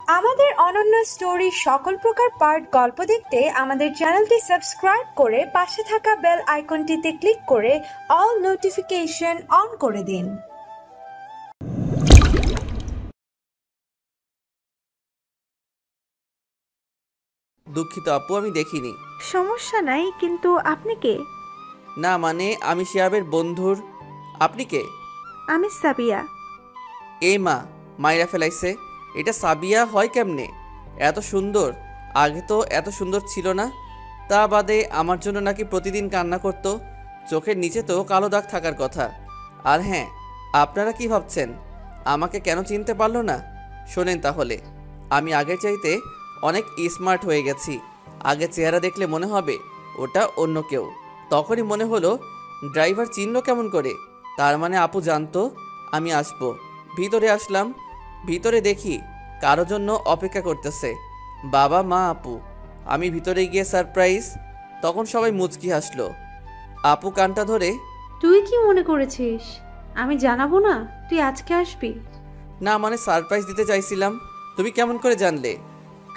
আমাদের অনন্য স্টোরি সকল প্রকার পার্ট গল্প দেখতে আমাদের চ্যানেলটি সাবস্ক্রাইব করে পাশে থাকা বেল আইকনটিতে ক্লিক করে অল নোটিফিকেশন অন করে দিন। দুঃখিত আপু, আমি দেখিনি। সমস্যা নাই, কিন্তু আপনি কে? না মানে আমি শিহাবের বন্ধুর। আপনি কে? আমি সাবিয়া। এই মা, মাইরা ফেলাইছে। এটা সাবিয়া হয় কেমনে? এত সুন্দর, আগে তো এত সুন্দর ছিল না। তা বাদে আমার জন্য নাকি প্রতিদিন কান্না করতো। চোখের নিচে তো কালো দাগ থাকার কথা। আর হ্যাঁ, আপনারা কি ভাবছেন আমাকে কেন চিনতে পারলো না? শোনেন তাহলে, আমি আগের চাইতে অনেক স্মার্ট হয়ে গেছি। আগে চেহারা দেখলে মনে হবে ওটা অন্য কেউ। তখনই মনে হলো ড্রাইভার চিনল কেমন করে? তার মানে আপু জানতো আমি আসবো। ভিতরে আসলাম। ভিতরে দেখি কারো জন্য অপেক্ষা করতেছে বাবা, মা, আপু। আমি ভিতরে গিয়ে সারপ্রাইজ। তখন সবাই মুচকি হাসলো। আপু কানটা ধরে, তুই কি মনে করেছিস আমি জানাবো না তুই আজকে আসবি? না মানে সারপ্রাইজ দিতে চাইছিলাম। তুমি কেমন করে জানলে?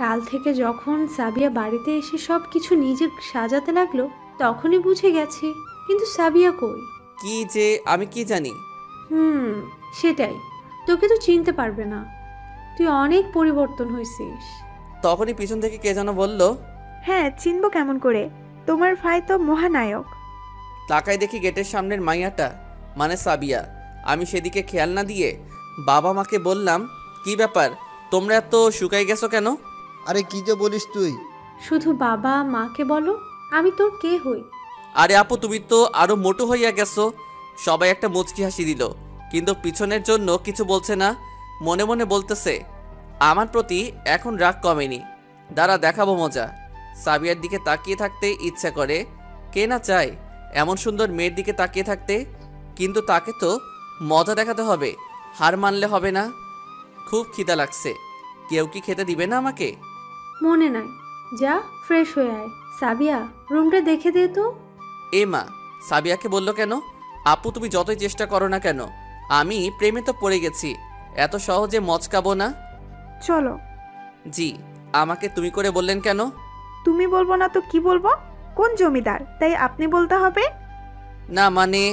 কাল থেকে যখন সাবিয়া বাড়িতে এসে সব কিছু নিজে সাজাতে লাগলো তখনই বুঝে গেছি। কিন্তু সাবিয়া কই? কি যে আমি কি জানি? সেটাই, তোকে তো চিনতে পারবে না। তুই অনেক পরিবর্তন হয়েছিস। তখনই পিছন থেকে কে যেন বলল, হ্যাঁ চিনব কেমন করে, তোমার ভাই তো মহানায়ক। তাকায় দেখি গেটের সামনের মাইয়াটা, মানে সাবিয়া। আমি সেদিকে খেয়াল না দিয়ে বাবা মাকে বললাম, কি ব্যাপার তোমরা এত শুকাই গেছো কেন? আরে কি যে বলিস তুই? শুধু বাবা মাকে বলো, আমি তোর কে হই? আরে আপু, তুমি তো আরো মোটো হইয়া গেছো। সবাই একটা মুচকি হাসি দিল, কিন্তু পিছনের জন্য কিছু বলছে না। মনে মনে বলতেছে আমার প্রতি এখন রাগ কমেনি, দাঁড়া দেখাবো মজা। সাবিয়ার দিকে তাকিয়ে থাকতে ইচ্ছা করে, কে না চায় এমন সুন্দর মেয়ের দিকে তাকিয়ে থাকতে। কিন্তু তাকে তো মজা দেখাতে হবে, হার মানলে হবে না। খুব খিদা লাগছে, কেউ কি খেতে দিবে না আমাকে? মনে নাই, যা ফ্রেশ হয়ে আয়। সাবিয়া, রুমটা দেখে দে তো। এ মা, সাবিয়াকে বলল কেন? আপু তুমি যতই চেষ্টা করো না কেন, আমি প্রেমে তো পড়ে গেছি, এত সহজে মচকাবো না। চলো। জি, আমাকে তুমি করে বললেন কেন? তুমি বলবো না তো কি বলবো? কোন জমিদার তাই আপনি বলতে হবে? না মানে,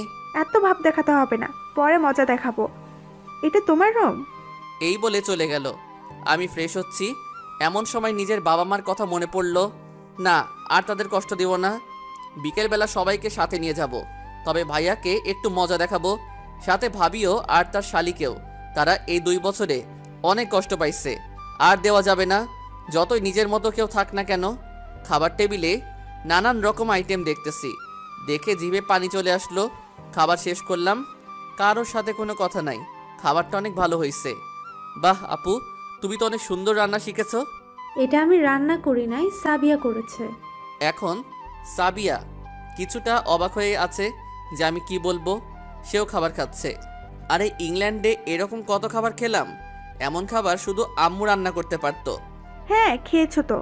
এত ভাব দেখাতে হবে না, পরে মজা দেখাবো। এটা তোমার রুম? এই বলে চলে গেল। আমি ফ্রেশ হচ্ছি, এমন সময় নিজের বাবা মার কথা মনে পড়ল। না, আর তাদের কষ্ট দেব না। বিকেলবেলা সবাইকে সাথে নিয়ে যাব, তবে ভাইয়াকে একটু মজা দেখাবো, সাথে ভাবিও আর তার শালিকেও। তারা এই 2 বছরে অনেক কষ্ট পাইছে, আর দেওয়া যাবে না, যতই নিজের মতো কেউ থাক না কেন। খাবার টেবিলে নানান রকম আইটেম দেখতেছি, দেখে জিভে পানি চলে আসলো। খাবার শেষ করলাম, কারোর সাথে কোনো কথা নাই। খাবারটা অনেক ভালো হয়েছে। বাহ আপু, তুমি তো অনেক সুন্দর রান্না শিখেছো। এটা আমি রান্না করি নাই, সাবিয়া করেছে। এখন সাবিয়া কিছুটা অবাক হয়ে আছে যে আমি কি বলবো। সেও খাবার খাচ্ছে। আরে ইংল্যান্ডে এরকম কত খাবার খেলাম, এমন খাবার শুধু আম্মু রান্না করতে পারতো। হ্যাঁ খেয়েছো তো।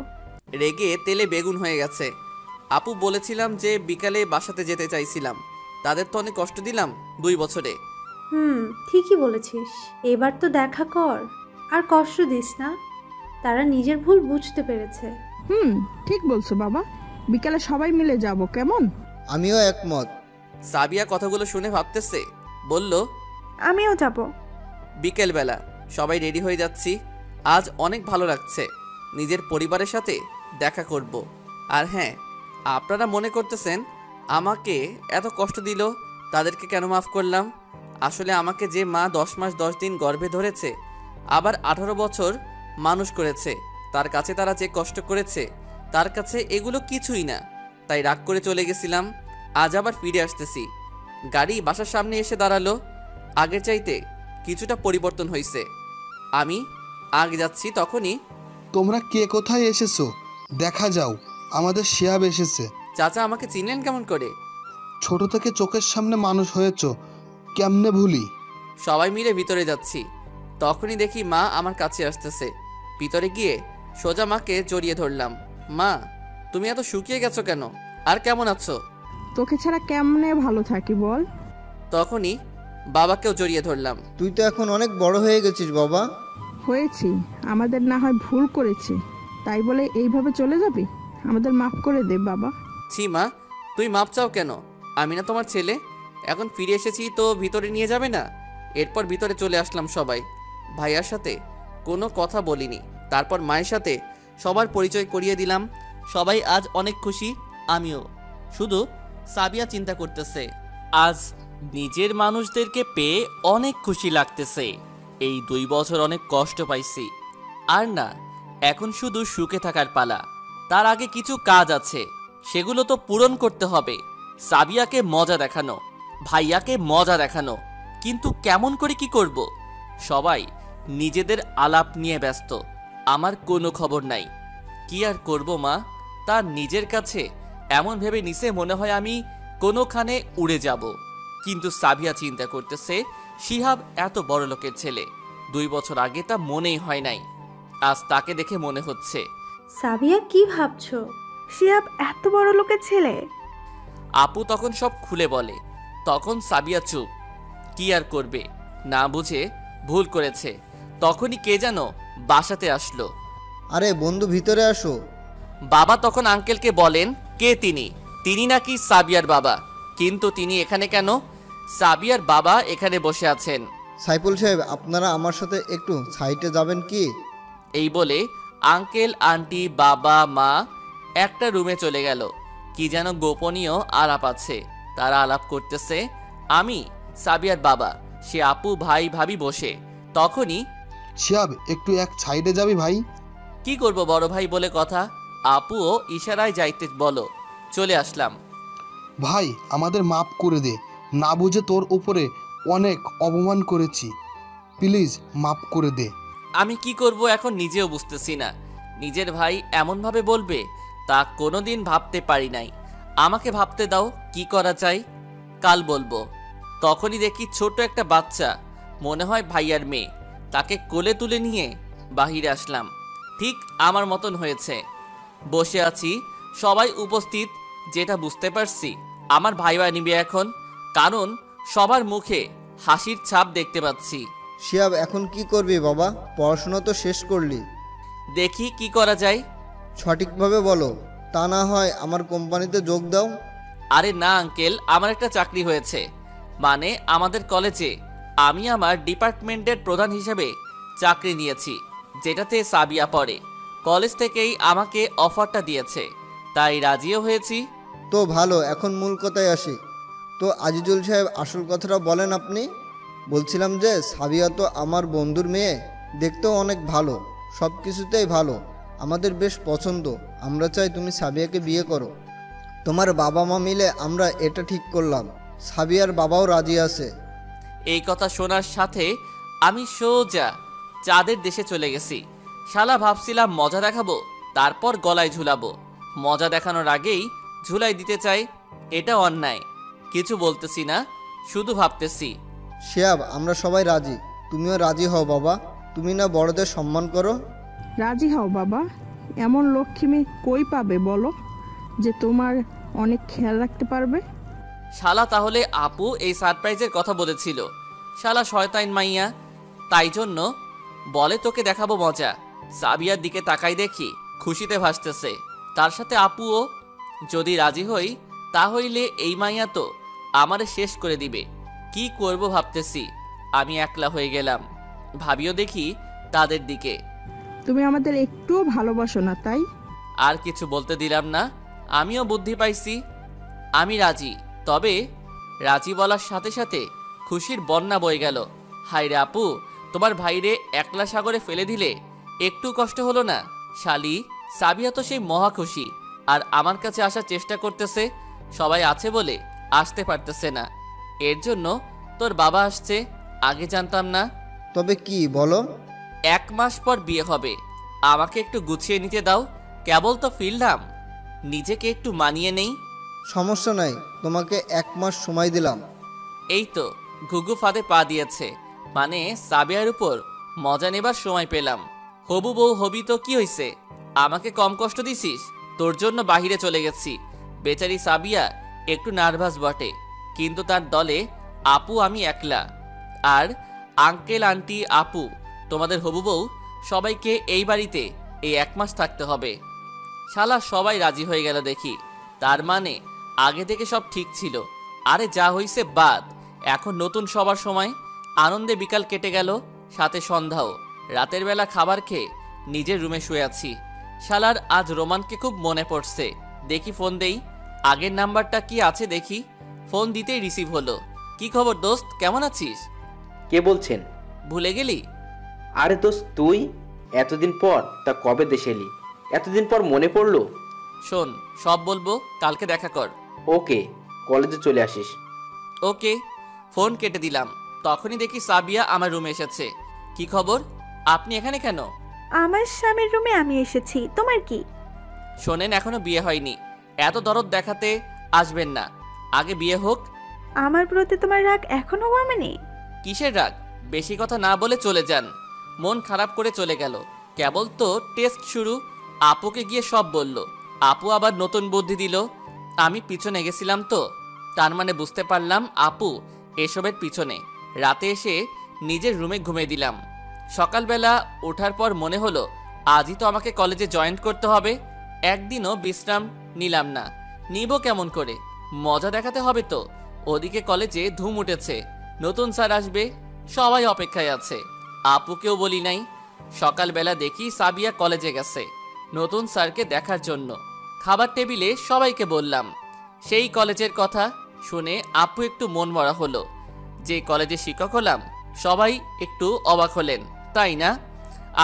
রেগে তেলে বেগুন হয়ে গেছে। আপু বলেছিলাম যে বিকালে বাসাতে যেতে চাইছিলাম, তাদের তো অনেক কষ্ট দিলাম 2 বছরে। ঠিকই বলেছিস, এবার তো দেখা কর, আর কষ্ট দিস না। তারা নিজের ভুল বুঝতে পেরেছে। ঠিক বলছো বাবা, বিকালে সবাই মিলে যাব কেমন? আমিও একমত। সাবিয়া কথাগুলো শুনে ভাবতেছে, বলল, আমিও যাব। বিকেলবেলা সবাই রেডি হয়ে যাচ্ছি। আজ অনেক ভালো লাগছে, নিজের পরিবারের সাথে দেখা করব। আর হ্যাঁ, আপনারা মনে করতেছেন আমাকে এত কষ্ট দিল, তাদেরকে কেন মাফ করলাম? আসলে আমাকে যে মা 10 মাস 10 দিন গর্ভে ধরেছে, আবার 18 বছর মানুষ করেছে, তার কাছে তারা যে কষ্ট করেছে, তার কাছে এগুলো কিছুই না। তাই রাগ করে চলে গেছিলাম, আজ আবার ফিরে আসতেছি। গাড়ি বাসার সামনে এসে দাঁড়ালো। আগের চাইতে কিছুটা পরিবর্তন হয়েছে। আমি আগে যাচ্ছি, তখনই, তোমরা কে কোথায় এসেছো দেখা যাও, আমাদের শিহাব এসেছে। চাচা আমাকে চিনলেন কেমন করে? ছোট থেকে চোখের সামনে মানুষ হয়েছো, কেমনে ভুলি। সবাই মিলে ভিতরে যাচ্ছি, তখনই দেখি মা আমার কাছে আসতেছে। ভিতরে গিয়ে সোজা মাকে জড়িয়ে ধরলাম। মা, তুমি এত শুকিয়ে গেছো কেন, আর কেমন আছো? তোকে ছাড়া কেমনে ভালো থাকি বল। তখনই বাবাকেও জড়িয়ে ধরলাম। তুই তো এখন অনেক বড় হয়ে গেছিস বাবা। হয়েছি, আমাদের না হয় ভুল করেছি, তাই বলে এইভাবে চলে যাবি? আমাদের মাফ করে দে বাবা। ছি মা, তুই মাপ চাও কেন? আমি না তোমার ছেলে? এখন ফিরে এসেছি তো ভিতরে নিয়ে যাবে না? এরপর ভিতরে চলে আসলাম সবাই। ভাইয়ার সাথে কোনো কথা বলিনি। তারপর মায়ের সাথে সবার পরিচয় করিয়ে দিলাম। সবাই আজ অনেক খুশি, আমিও। শুধু সাবিয়া চিন্তা করতেছে। আজ নিজের মানুষদেরকে পেয়ে অনেক খুশি লাগতেছে। এই 2 বছর অনেক কষ্ট পাইছি, আর না, এখন শুধু সুখে থাকার পালা। তার আগে কিছু কাজ আছে, সেগুলো তো পূরণ করতে হবে। সাবিয়াকে মজা দেখানো, ভাইয়াকে মজা দেখানো, কিন্তু কেমন করে কি করব? সবাই নিজেদের আলাপ নিয়ে ব্যস্ত, আমার কোনো খবর নাই। কি আর করব মা, তার নিজের কাছে এমন ভেবে নিছে মনে হয় আমি কোনোখানে উড়ে যাব। কিন্তু সাবিয়া চিন্তা করতেছে, শিহাব এত বড় লোকের ছেলে, 2 বছর আগে তা মনেই হয় নাই, আজ তাকে দেখে মনে হচ্ছে। সাবিয়া কি ভাবছো? শিহাব এত বড় লোকের ছেলে? আপু তখন সব খুলে বলে। তখন সাবিয়া চুপ, কি আর করবে, না বুঝে ভুল করেছে। তখনই কে যেন বাসাতে আসলো। আরে বন্ধু, ভিতরে আসো। বাবা তখন আঙ্কেলকে বলেন কে তিনি। তিনি নাকি সাবিয়ার বাবা। কিন্তু তিনি এখানে কেন? সাবিয়ার বাবা এখানে বসে আছেন। সাইফুল সাহেব, আপনারা আমার সাথে একটু সাইটে যাবেন কি? এই বলে আঙ্কেল, আন্টি, বাবা, মা একটা রুমে চলে গেল। কি যেন গোপনীয় আলাপ আছে, তারা আলাপ করতেছে। আমি সাবিয়ার বাবা, সে আপু, ভাই, ভাবি বসে। তখনই শিহাব, একটু এক সাইডে যাবি ভাই? কি করব বড় ভাই বলে কথা, আপুও ইশারায় যাইতে বলো। চলে আসলাম। ভাই, আমাদের মাফ করে দে, না বুঝে তোর উপরে অনেক অপমান করেছি, প্লিজ মাফ করে দে। আমি কি করব এখন নিজেও বুঝতেছি না। নিজের ভাই এমনভাবে বলবে তা কোনোদিন ভাবতে পারি নাই। আমাকে ভাবতে দাও কি করা যায়, কাল বলবো। তখনই দেখি ছোট একটা বাচ্চা, মনে হয় ভাইয়ার মেয়ে, তাকে কোলে তুলে নিয়ে বাহিরে আসলাম। ঠিক আমার মতন হয়েছে, বসে আছি, সবাই উপস্থিত। যেটা বুঝতে পারছি, আমার ভাইয়া নিবে এখন, কারণ সবার মুখে হাসির ছাপ দেখতে পাচ্ছি। শিহাব, এখন কি করবি বাবা? পড়াশোনা তো শেষ করলি। দেখি কি করা যায়। সঠিকভাবে বলো, তা না হয় আমার কোম্পানিতে যোগ দাও। আরে না আঙ্কেল, আমার একটা চাকরি হয়েছে, মানে আমাদের কলেজে আমি আমার ডিপার্টমেন্টের প্রধান হিসেবে চাকরি নিয়েছি, যেটাতে সাবিয়া পড়ে। কলেজ থেকেই আমাকে অফারটা দিয়েছে, তাই রাজিও হয়েছি। তো ভালো, এখন মূল কথায় আসি। তো আজিজুল সাহেব, আসল কথাটা বলেন আপনি। বলছিলাম যে সাবিয়া তো আমার বন্ধুর মেয়ে, দেখতেও অনেক ভালো, সব কিছুতেই ভালো, আমাদের বেশ পছন্দ। আমরা চাই তুমি সাবিয়াকে বিয়ে করো। তোমার বাবা মা মিলে আমরা এটা ঠিক করলাম। সাবিয়ার বাবাও রাজি আছে। এই কথা শোনার সাথে আমি সোজা চাঁদের দেশে চলে গেছি। শালা ভাবছিলাম মজা দেখাবো, তারপর গলায় ঝুলাবো। মজা দেখানোর আগেই ঝুলাই দিতে চাই, এটা অন্যায়। কিছু বলতেছি না, শুধু ভাবতেছি। শিহাব, আমরা সবাই রাজি, তুমিও রাজি হও বাবা। তুমি না বড়দের সম্মান করো? রাজি হও বাবা, এমন লক্ষ্মী মেয়ে কই পাবে বলো, যে তোমার অনেক খেয়াল রাখতে পারবে। শালা তাহলে আপু এই সারপ্রাইজের কথা বলেছিল। শালা শয়তান মাইয়া, তাই জন্য বলে তোকে দেখাবো মজা। সাবিয়ার দিকে তাকাই দেখি খুশিতে ভাসতেছে, তার সাথে আপুও। যদি রাজি হই তাহলে এই মাইয়া তো আমারে শেষ করে দিবে। কি করব ভাবতেছি, আমি একলা হয়ে গেলাম। ভাবিও দেখি তাদের দিকে। তুমি আমাদের একটুও ভালোবাসো না, তাই? আর কিছু বলতে দিলাম না, আমিও বুদ্ধি পাইছি। আমি রাজি, তবে রাজি বলার সাথে সাথে খুশির বন্যা বয়ে গেল। হায় রে আপু, তোমার ভাইরে একলা সাগরে ফেলে দিলে একটু কষ্ট হলো না? শালি, সাবিয়া তো সেই মহা খুশি, আর আমার কাছে আসার চেষ্টা করতেছে। সবাই আছে বলে আসতে পারতেছে না, এর জন্য তোর বাবা আসছে। আগে জানতাম না। তবে কি বলো? 1 মাস পর বিয়ে হবে, আমাকে একটু গুছিয়ে নিতে দাও। কেবল তো ফিরলাম, নিজেকে একটু মানিয়ে নেই। সমস্যা নাই, তোমাকে 1 মাস সময় দিলাম। এই তো ঘুঘু ফাঁদে পা দিয়েছে, মানে সাবিয়ার উপর মজা নেবার সময় পেলাম। হবু বউ হবি তো কি হইছে, আমাকে কম কষ্ট দিছিস? তোর জন্য বাহিরে চলে গেছি। বেচারি সাবিয়া একটু নার্ভাস বটে, কিন্তু তার দলে আপু আমি একলা। আর আঙ্কেল, আন্টি, আপু তোমাদের হবু বউ সবাইকে এই বাড়িতে এই 1 মাস থাকতে হবে। শালা সবাই রাজি হয়ে গেল দেখি। তার মানে আগে থেকে সব ঠিক ছিল। আরে যা হইছে বাদ, এখন নতুন সবার সময়। আনন্দে বিকাল কেটে গেল, সাথে সন্ধ্যাও। রাতের বেলা খাবার খেয়ে নিজের রুমে শুয়ে আছি। শালার আজ রোমানকে খুব মনে পড়ছে। দেখি ফোন দেই, আগের নাম্বারটা কি আছে দেখি। ফোন দিতেই রিসিভ হলো। কি খবর দোস্ত, কেমন আছিস? কে বলছেন? ভুলে গেলি? আরে দোস্ত তুই এতদিন পর, তা কবে দেশে এলি? এতদিন পর মনে পড়লো। শোন, সব বলবো, কালকে দেখা কর। ওকে, কলেজে চলে আসিস। ওকে। ফোন কেটে দিলাম। তখনই দেখি সাবিয়া আমার রুমে এসেছে। কি খবর, আপনি এখানে কেন? আমার স্বামীর রুমে আমি এসেছি, তোমার কি? শোনেন, এখনো বিয়ে হয়নি, এত দরদ দেখাতে আসবেন না। আগে বিয়ে হোক। আমার প্রতি তোমার রাগ এখনো কমেনি? কিসের রাগ? বেশি কথা না বলে চলে যান। মন খারাপ করে চলে গেল। কেবল তো টেস্ট শুরু। আপুকে গিয়ে সব বলল। আপু আবার নতুন বুদ্ধি দিল। আমি পিছনে গেছিলাম তো, তার মানে বুঝতে পারলাম আপু এসবের পিছনে। রাতে এসে নিজের রুমে ঘুমিয়ে দিলাম। সকালবেলা ওঠার পর মনে হলো আজই তো আমাকে কলেজে জয়েন করতে হবে। একদিনও বিশ্রাম নিলাম না। নিব কেমন করে? মজা দেখাতে হবে তো। ওদিকে কলেজে ধুম উঠেছে, নতুন স্যার আসবে, সবাই অপেক্ষায় আছে। আপুকেও বলি নাই। সকালবেলা দেখি সাবিয়া কলেজে গেছে নতুন স্যারকে দেখার জন্য। খাবার টেবিলে সবাইকে বললাম সেই কলেজের কথা। শুনে আপু একটু মন মরা হলো। যে কলেজে শিক্ষক হলাম সবাই একটু অবাক হলেন, তাই না?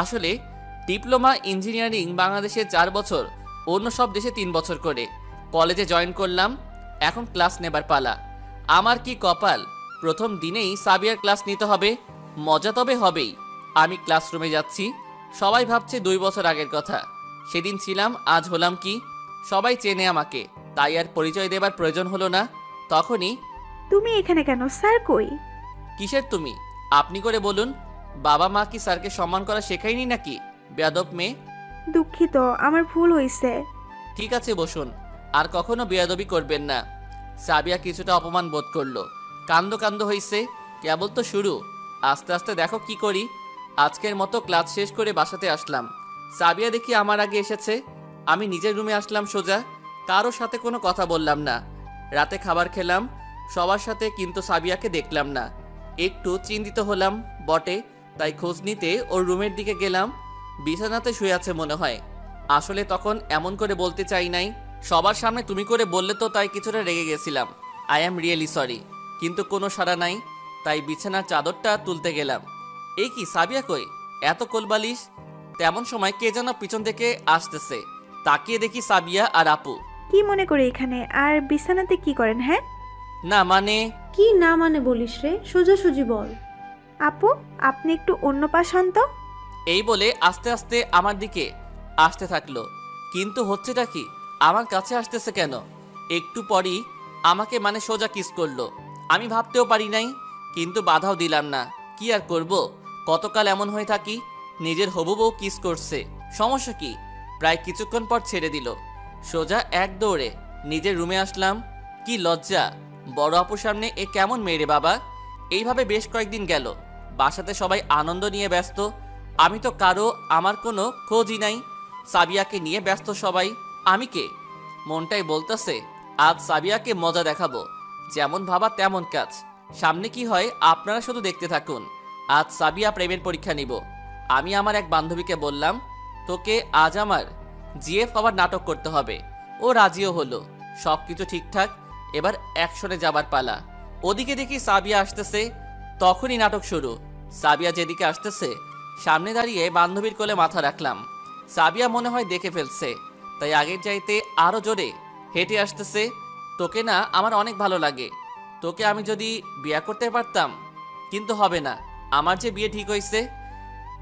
আসলে ডিপ্লোমা ইঞ্জিনিয়ারিং বাংলাদেশে 4 বছর, অন্য সব দেশে 3 বছর করে। কলেজে জয়েন করলাম, এখন ক্লাস নেবার পালা। আমার কি কপাল, প্রথম দিনেই সাবিয়ার ক্লাস নিতে হবে। মজা তবে হবেই। আমি ক্লাসরুমে যাচ্ছি, সবাই ভাবছে 2 বছর আগের কথা। সেদিন ছিলাম, আজ হলাম কি। সবাই চেনে আমাকে, তাই আর পরিচয় দেবার প্রয়োজন হলো না। তখনই, তুমি এখানে কেন? স্যার কই? কিসের তুমি? আপনি করে বলুন। বাবা মা কি স্যারকে সম্মান করা শেখায়নি নাকি? বেয়াদব মেয়ে। দুঃখিত, আমার ভুল হয়েছে। ঠিক আছে বসুন, আর কখনো বেয়াদবি করবেন না। সাবিয়া কিছুটা অপমান বোধ করলো। কান্দ কান্দ হইছে, কেবল তো শুরু, আস্তে আস্তে দেখো কি করি। আজকের মতো ক্লাস শেষ করে বাসাতে আসলাম। সাবিয়া দেখি আমার আগে এসেছে। আমি নিজের রুমে আসলাম সোজা, কারোর সাথে কোনো কথা বললাম না। রাতে খাবার খেলাম সবার সাথে, কিন্তু সাবিয়াকে দেখলাম না। একটু চিন্তিত হলাম বটে, তাই খোঁজ নিতে ওর রুমের দিকে গেলাম। বিছানাতে শুয়ে আছে মনে হয়। আসলে তখন এমন করে বলতে চাই নাই, সবার সামনে তুমি করে বললে তো, তাই কিছুটা রেগে গেছিলাম। I am really sorry. কিন্তু কোনো সাড়া নাই, তাই বিছানার চাদরটা তুলতে গেলাম। এই কি, সাবিয়া কই? এত কোলবালিশ। তেমন সময় কে যেন পিছন থেকে আসতেছে। তাকিয়ে দেখি সাবিয়া আর আপু। কি মনে করে এখানে? আর বিছানাতে কি করেন? হ্যাঁ, না মানে। কি না মানে বলিস রে, সোজাসুজি বল। আপু, আপনি একটু অন্য পাশ হন তো। এই বলে আস্তে আস্তে আমার দিকে আসতে থাকলো। কিন্তু হচ্ছেটা কি? আমার কাছে আসতেছে কেন? একটু পরই আমাকে মানে সোজা কিস করলো। আমি ভাবতেও পারি নাই, কিন্তু বাধাও দিলাম না। কি আর করব, কতকাল এমন হয়ে থাকি। নিজের হবু বউ কিস করছে, সমস্যা কি? প্রায় কিছুক্ষণ পর ছেড়ে দিল। সোজা এক দৌড়ে নিজের রুমে আসলাম। কি লজ্জা, বড় আপুর সামনে এ কেমন মেয়ে রে বাবা। এইভাবে বেশ কয়েকদিন গেল। বাসাতে সবাই আনন্দ নিয়ে ব্যস্ত, আমি তো কারো, আমার কোনো খোঁজই নাই। সাবিয়াকে নিয়ে ব্যস্ত সবাই, আমি কে? মনটাই বলতেছে আজ সাবিয়াকে মজা দেখাবো। যেমন ভাবা তেমন কাজ। সামনে কি হয় আপনারা শুধু দেখতে থাকুন। আজ সাবিয়া প্রেমের পরীক্ষা নিব। আমি আমার এক বান্ধবীকে বললাম, তোকে আজ আমার জিএফ আবার নাটক করতে হবে। ও রাজিও হলো। সব কিছু ঠিকঠাক, এবার অ্যাকশনে যাবার পালা। ওদিকে দেখি সাবিয়া আসতেছে, তখনই নাটক শুরু। সাবিয়া যেদিকে আসতেছে সামনে দাঁড়িয়ে বান্ধবীর কোলে মাথা রাখলাম। সাবিয়া মনে হয় দেখে ফেলছে, তাই আগের চাইতে আরো জোরে হেঁটে আসতেছে। তোকে না আমার অনেক ভালো লাগে, তোকে আমি যদি বিয়ে করতে পারতাম, কিন্তু হবে না, আমার যে বিয়ে ঠিক হয়েছে।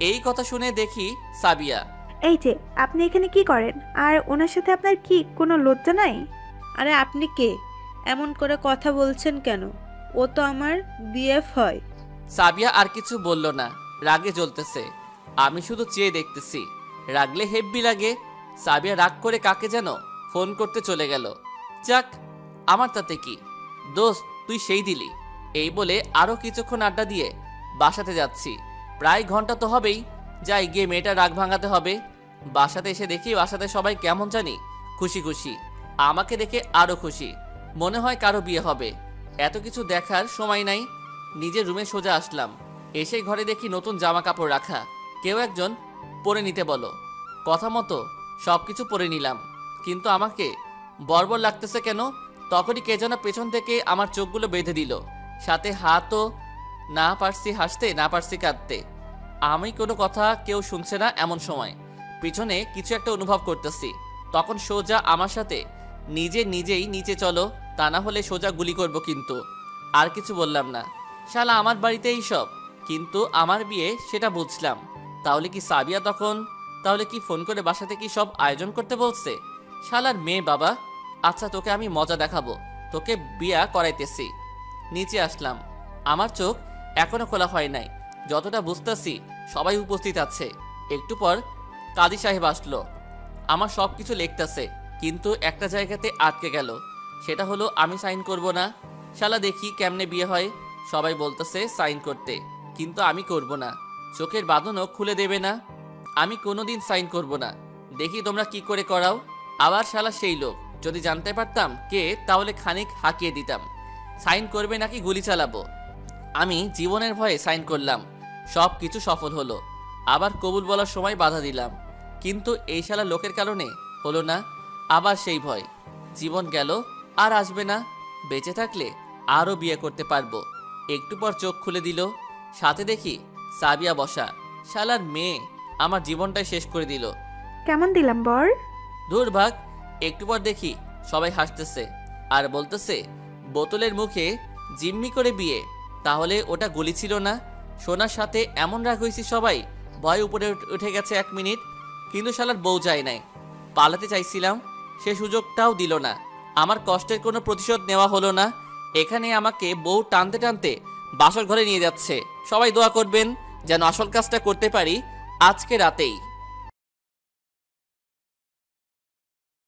এই কথা শুনে দেখি সাবিয়া। এই যে, আপনি এখানে কি করেন? আর ওনার সাথে আপনার কি কোনো লজ্জা নাই? আরে আপনি কে? এমন করে কথা বলছেন কেন? ও তো আমার বিএফ হয়। সাবিয়া আর কিছু বলল না, রাগে জ্বলতেছে। আমি শুধু চেয়ে দেখতেছি। রাগলে হেব্বি লাগে। সাবিয়া রাগ করে কাকে যেন ফোন করতে চলে গেল। যাক, আমার তাতে কি। দোস্ত তুই সেই দিলি। এই বলে আরো কিছুক্ষণ আড্ডা দিয়ে বাসাতে যাচ্ছি। প্রায় ঘন্টা তো হবেই। যাই গিয়ে মেয়েটার রাগ ভাঙাতে হবে। বাসাতে এসে দেখি বাসাতে সবাই কেমন জানি খুশি খুশি, আমাকে দেখে আরও খুশি, মনে হয় কারো বিয়ে হবে। এত কিছু দেখার সময় নাই। নিজের রুমে সোজা আসলাম। এসে ঘরে দেখি নতুন জামা কাপড় রাখা, কেউ একজন পরে নিতে বলো। কথা মতো সব কিছু পরে নিলাম, কিন্তু আমাকে বর্বর লাগতেছে কেন? তখনই কে যেন পেছন থেকে আমার চোখগুলো বেঁধে দিল, সাথে হাতও। না পারছি হাসতে, না পারছি কাঁদতে। আমি কোনো কথা কেউ শুনছে না এমন সময় পিছনে কিছু একটা অনুভব করতেছি। তখন সোজা আমার সাথে নিজেই নিচে চলো, তা না হলে সোজা গুলি করব। কিন্তু আর কিছু বললাম না। শালা আমার বাড়িতেই সব, কিন্তু আমার বিয়ে সেটা বুঝলাম। তাহলে কি সাবিয়া তাহলে কি ফোন করে বাসাতে কি সব আয়োজন করতে বলছে? শালার মেয়ে বাবা। আচ্ছা তোকে আমি মজা দেখাবো, তোকে বিয়া করাইতেছি। নিচে আসলাম, আমার চোখ এখনো খোলা হয় নাই। যতটা বুঝতেছি সবাই উপস্থিত আছে। একটু পর কাজী সাহেব আসলো। আমার সব কিছু লিখতেছে, কিন্তু একটা জায়গাতে আটকে গেল। সেটা হলো আমি সাইন করব না। শালা দেখি কেমনে বিয়ে হয়। সবাই বলতেছে সাইন করতে, কিন্তু আমি করব না। চোখের বাঁধনও খুলে দেবে না। আমি কোনোদিন সাইন করব না। দেখি তোমরা কি করে করাও। আবার শালা সেই লোক, যদি জানতে পারতাম কে তাহলে খানিক হাঁকিয়ে দিতাম। সাইন করবে নাকি গুলি চালাবো? আমি জীবনের ভয়ে সাইন করলাম। সব কিছু সফল হলো। আবার কবুল বলার সময় বাধা দিলাম, কিন্তু এই শালা লোকের কারণে হলো না। আবার সেই ভয়, জীবন গেল, আর আসবে না। বেঁচে থাকলে আরও বিয়ে করতে পারবো। একটু পর চোখ খুলে দিল, সাথে দেখি সাবিয়া বসা। শালার মেয়ে আমার জীবনটাই শেষ করে দিল। কেমন দিলাম বর? দুর্ভাগ। একটু পর দেখি সবাই হাসতেছে আর বলতেছে বোতলের মুখে জিম্মি করে বিয়ে। তাহলে ওটা গুলি ছিল না? সোনার সাথে এমন রাগ হয়েছি সবাই, ভয় উপরে উঠে গেছে 1 মিনিট। কিন্তু শালার বউ যায় নাই। পালাতে চাইছিলাম, সে সুযোগটাও দিল না। আমার কষ্টের কোনো প্রতিশোধ নেওয়া হলো না। এখানে আমাকে বউ টানতে টানতে বাসর ঘরে নিয়ে যাচ্ছে। সবাই দোয়া করবেন যেন আসল কাজটা করতে পারি আজকে রাতেই।